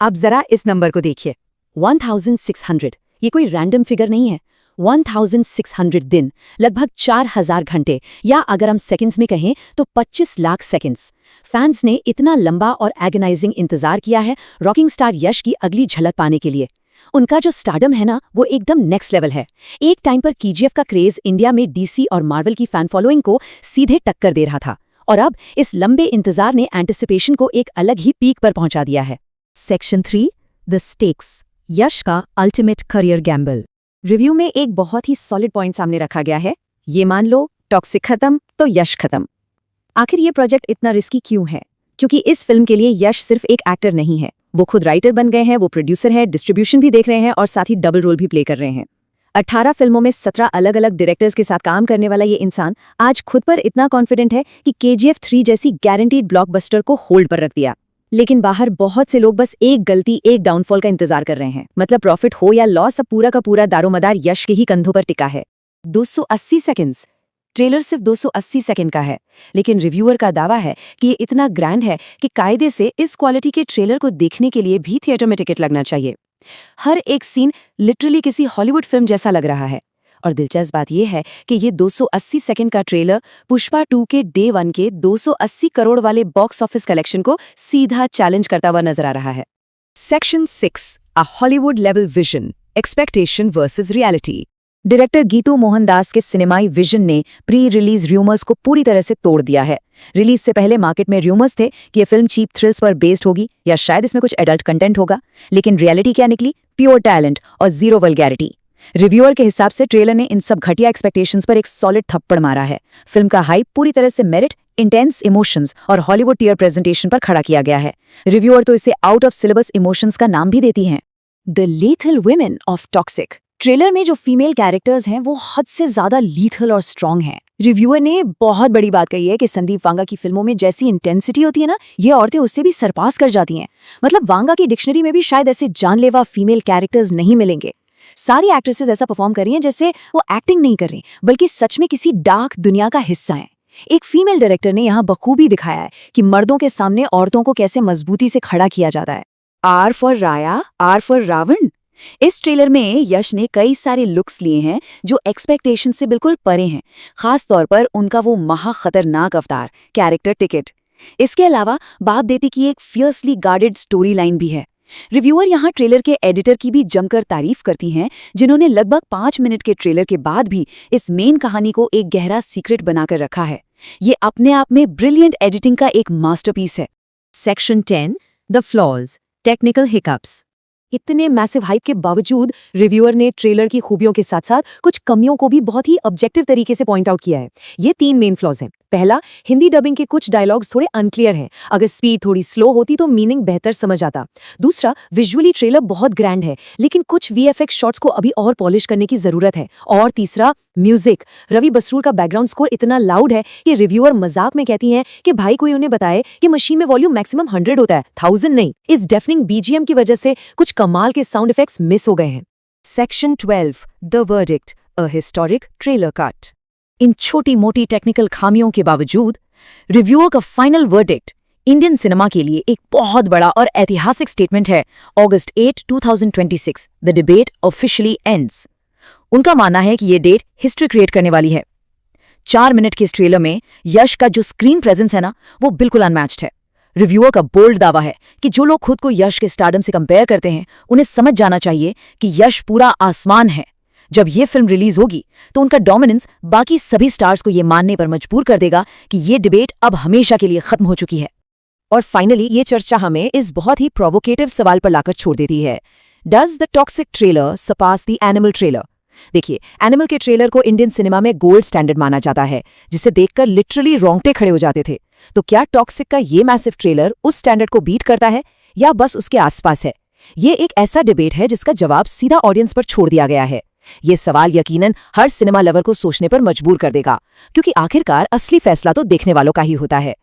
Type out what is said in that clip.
अब जरा इस नंबर को देखिए, 1600। ये कोई रैंडम फिगर नहीं है। 1600 दिन, लगभग 4000 घंटे, या अगर हम सेकंड्स में कहें तो 25 लाख सेकंड्स। फैंस ने इतना लंबा और एगनाइजिंग इंतजार किया है रॉकिंग स्टार यश की अगली झलक पाने के लिए। उनका जो स्टारडम है ना, वो एकदम नेक्स्ट लेवल है। एक टाइम पर केजीएफ का क्रेज इंडिया में डीसी और मार्वल की फैन फॉलोइंग को सीधे टक्कर दे रहा था, और अब इस लंबे इंतजार ने एंटिसिपेशन को एक अलग ही पीक पर पहुंचा दिया है। सेक्शन 3, द स्टेक्स, यश का अल्टीमेट करियर गैम्बल। रिव्यू में एक बहुत ही सॉलिड पॉइंट सामने रखा गया है। ये मान लो टॉक्सिक खत्म तो यश खत्म। आखिर ये प्रोजेक्ट इतना रिस्की क्यों है? क्योंकि इस फिल्म के लिए यश सिर्फ एक एक्टर नहीं है, वो खुद राइटर बन गए हैं, वो प्रोड्यूसर है, डिस्ट्रीब्यूशन भी देख रहे हैं और साथ ही डबल रोल भी प्ले कर रहे हैं। 18 फिल्मों में 17 अलग अलग डायरेक्टर्स के साथ काम करने वाला ये इंसान आज खुद पर इतना कॉन्फिडेंट है कि KGF 3 जैसी गारंटीड ब्लॉकबस्टर को होल्ड पर रख दिया। लेकिन बाहर बहुत से लोग बस एक गलती, एक डाउनफॉल का इंतजार कर रहे हैं। मतलब प्रॉफिट हो या लॉस, अब पूरा का पूरा दारोमदार यश के ही कंधों पर टिका है। 280 सेकंड्स, ट्रेलर सिर्फ 280 सेकंड का है, लेकिन रिव्यूअर का दावा है कि ये इतना ग्रैंड है कि कायदे से इस क्वालिटी के ट्रेलर को देखने के लिए भी थिएटर में टिकट लगना चाहिए। हर एक सीन लिटरली किसी हॉलीवुड फिल्म जैसा लग रहा है। और दिलचस्प बात यह है कि ये 280 सेकंड का ट्रेलर पुष्पा 2 के डे 1 के 280 करोड़ वाले बॉक्स ऑफिस कलेक्शन को सीधा चैलेंज करता हुआ नजर आ रहा है। सेक्शन 6, अ Hollywood level vision, expectation versus reality. Director Geetu Mohandas के सिनेमाई विजन ने प्री रिलीज र्यूमर्स को पूरी तरह से तोड़ दिया है। रिलीज से पहले मार्केट में र्यूमर्स थे कि ये फिल्म चीप थ्रिल्स पर बेस्ड होगी या शायद इसमें कुछ एडल्ट कंटेंट होगा, लेकिन रियलिटी क्या निकली? प्योर टैलेंट और जीरो वल्गैरिटी। रिव्यूअर के हिसाब से ट्रेलर ने इन सब घटिया एक्सपेक्टेशंस पर एक सॉलिड थप्पड़ मारा है। फिल्म का हाइप पूरी तरह से मेरिट, इंटेंस इमोशंस और हॉलीवुड टीयर प्रेजेंटेशन पर खड़ा किया गया है। रिव्यूअर तो इसे आउट ऑफ सिलेबस इमोशंस का नाम भी देती हैं। The lethal women of toxic. Trailer में जो फीमेल कैरेक्टर्स हैं वो हद से ज्यादा लीथल और स्ट्रॉन्ग हैं। रिव्यूअर ने बहुत बड़ी बात कही है कि संदीप वांगा की फिल्मों में जैसी इंटेंसिटी होती है ना, ये औरतें उससे भी सरपास कर जाती हैं। मतलब वांगा की डिक्शनरी में भी शायद ऐसे जानलेवा फीमेल कैरेक्टर्स नहीं मिलेंगे। सारी एक्ट्रेसेस ऐसा परफॉर्म कर रही हैं जैसे वो एक्टिंग नहीं कर रही, बल्कि सच में किसी डार्क दुनिया का हिस्सा हैं। एक फीमेल डायरेक्टर ने यहाँ बखूबी दिखाया है कि मर्दों के सामने औरतों को कैसे मजबूती से खड़ा किया जाता है। Are for Raya, are for Ravan. इस ट्रेलर में यश ने कई सारे लुक्स लिए हैं जो एक्सपेक्टेशन से बिल्कुल परे हैं, खास तौर पर उनका वो महा खतरनाक अवतार कैरेक्टर टिकट। इसके अलावा बाप बेटी की एक फियर्सली गार्डेड स्टोरी लाइन भी है। रिव्यूअर यहाँ ट्रेलर के एडिटर की भी जमकर तारीफ करती हैं, जिन्होंने लगभग 5 मिनट के ट्रेलर के बाद भी इस मेन कहानी को एक गहरा सीक्रेट बनाकर रखा है। ये अपने आप में ब्रिलियंट एडिटिंग का एक मास्टरपीस है। Section 10, the flaws, technical hiccups. इतने मैसिव हाइप के बावजूद रिव्यूअर ने ट्रेलर की खूबियों के साथ साथ कुछ कमियों को भी बहुत ही ऑब्जेक्टिव तरीके से पॉइंट आउट किया है। ये 3 मेन फ्लॉज हैं। पहला, हिंदी डबिंग के कुछ डायलॉग्स थोड़े अनक्लियर हैं। अगर स्पीड थोड़ी स्लो होती तो मीनिंग बेहतर समझ आता। दूसरा, विजुअली ट्रेलर बहुत ग्रैंड है, लेकिन कुछ VFX शॉट्स को अभी और पॉलिश करने की जरूरत है। और तीसरा, म्यूजिक। रवि बसरूर का बैकग्राउंड स्कोर इतना लाउड है कि रिव्यूअर मजाक में कहती हैं कि भाई कोई उन्हें बताए कि मशीन में वॉल्यूम मैक्सिमम 100 होता है, 1000 नहीं। इस डेफनिंग BGM की वजह से कुछ कमाल के साउंड इफेक्ट्स मिस हो गए हैं। Section 12, the verdict, a historic trailer cut. इन छोटी मोटी टेक्निकल खामियों के बावजूद रिव्यूअर का फाइनल वर्डिक्ट इंडियन सिनेमा के लिए एक बहुत बड़ा और ऐतिहासिक स्टेटमेंट है। August 8, 2026, the debate officially ends. उनका मानना है कि ये डेट हिस्ट्री क्रिएट करने वाली है। 4 मिनट के इस ट्रेलर में यश का जो स्क्रीन प्रेजेंस है ना, वो बिल्कुल अनमैच्ड है। रिव्यूअर का बोल्ड दावा है कि जो लोग खुद को यश के स्टारडम से कंपेयर करते हैं, उन्हें समझ जाना चाहिए कि यश पूरा आसमान है। जब ये फिल्म रिलीज होगी तो उनका डोमिनेंस बाकी सभी स्टार्स को ये मानने पर मजबूर कर देगा कि ये डिबेट अब हमेशा के लिए खत्म हो चुकी है। और फाइनली ये चर्चा हमें इस बहुत ही प्रोवोकेटिव सवाल पर लाकर छोड़ देती है, does the Toxic trailer surpass the Animal trailer? देखिए, एनिमल के ट्रेलर को इंडियन सिनेमा में गोल्ड स्टैंडर्ड माना जाता है, जिसे देखकर लिटरली रोंगटे खड़े हो जाते थे। तो क्या टॉक्सिक का ये मैसिव ट्रेलर उस स्टैंडर्ड को बीट करता है या बस उसके आसपास है? ये एक ऐसा डिबेट है जिसका जवाब सीधा ऑडियंस पर छोड़ दिया गया है। ये सवाल यकीनन हर सिनेमा लवर को सोचने पर मजबूर कर देगा, क्योंकि आखिरकार असली फैसला तो देखने वालों का ही होता है।